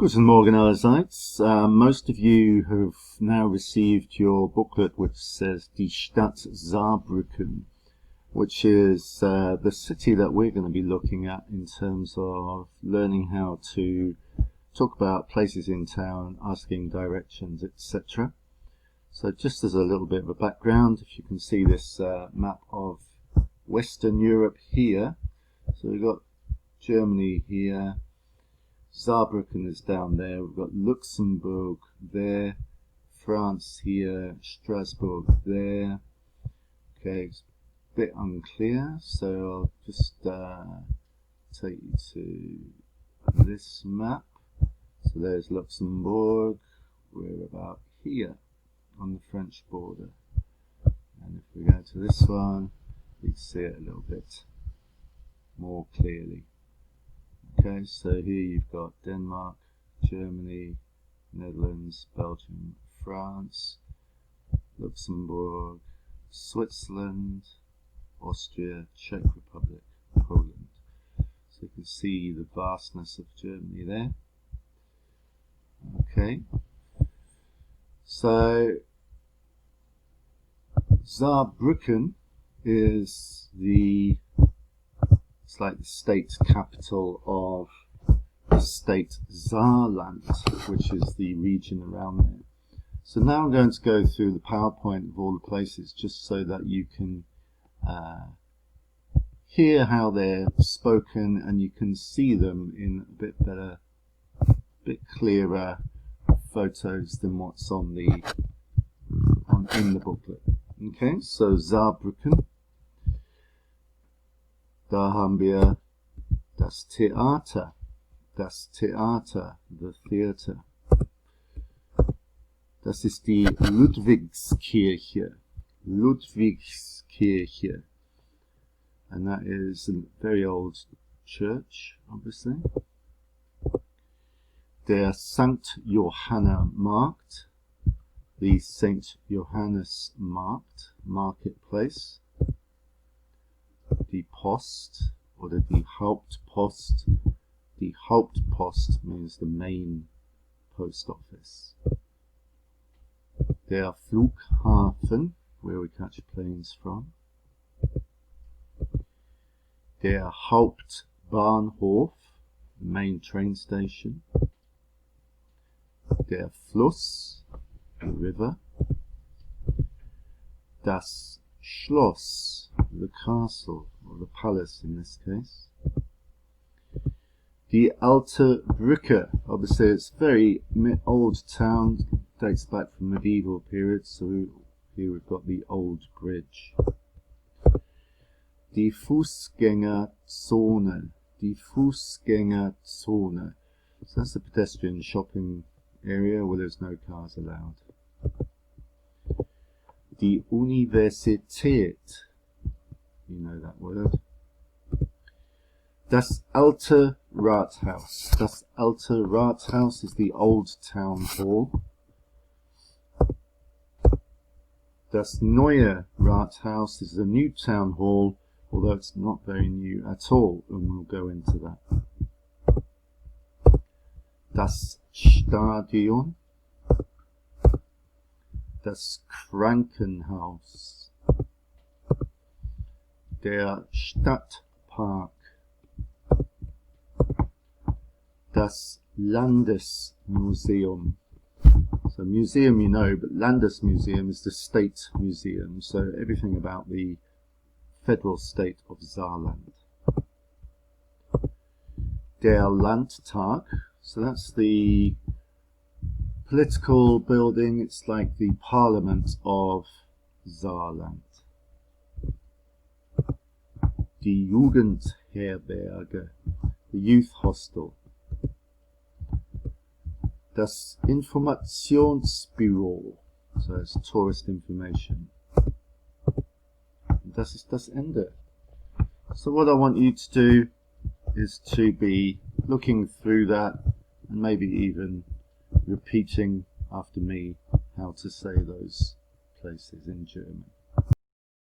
Guten Morgen allerseits. Most of you have now received your booklet which says Die Stadt Saarbrücken, which is the city that we're going to be looking at in terms of learning how to talk about places in town, asking directions, etc. So just as a little bit of a background, if you can see this map of Western Europe here. So we've got Germany here, Saarbrücken is down there, we've got Luxembourg there, France here, Strasbourg there. Okay, it's a bit unclear, so I'll just take you to this map. So there's Luxembourg, we're about here on the French border. And if we go to this one, you can see it a little bit more clearly. Okay, so here you've got Denmark, Germany, Netherlands, Belgium, France, Luxembourg, Switzerland, Austria, Czech Republic, Poland. So you can see the vastness of Germany there. Okay, so Saarbrücken is it's like the state capital of the state Saarland, which is the region around there. So now I'm going to go through the PowerPoint of all the places just so that you can hear how they're spoken and you can see them in a bit better, bit clearer photos than what's on in the booklet. Okay, so Saarbrücken. Da haben wir das Theater, the theater. Das ist die Ludwigskirche, and that is a very old church, obviously. Der St. Johanna Markt, the St. Johannes Markt, marketplace. Die Post oder die Hauptpost. Die Hauptpost means the main post office. Der Flughafen, where we catch planes from. Der Hauptbahnhof, the main train station. Der Fluss, the river. Das Schloss, the castle, or the palace in this case. Die Alte Brücke, obviously it's a very old town, dates back from medieval periods, so here we've got the old bridge. Die Fußgängerzone, so that's the pedestrian shopping area where there's no cars allowed. Die Universität, you know that word. Das Alte Rathaus. Das Alte Rathaus is the old town hall. Das Neue Rathaus is the new town hall, although it's not very new at all, and we'll go into that. Das Stadion. Das Krankenhaus. Der Stadtpark. Das Landesmuseum. So museum you know, but Landesmuseum is the state museum, so everything about the federal state of Saarland. Der Landtag, so that's the political building, it's like the parliament of Saarland. Die Jugendherberge, the youth hostel. Das Informationsbüro, so it's tourist information. Das ist das Ende. So what I want you to do is to be looking through that and maybe even repeating after me how to say those places in German.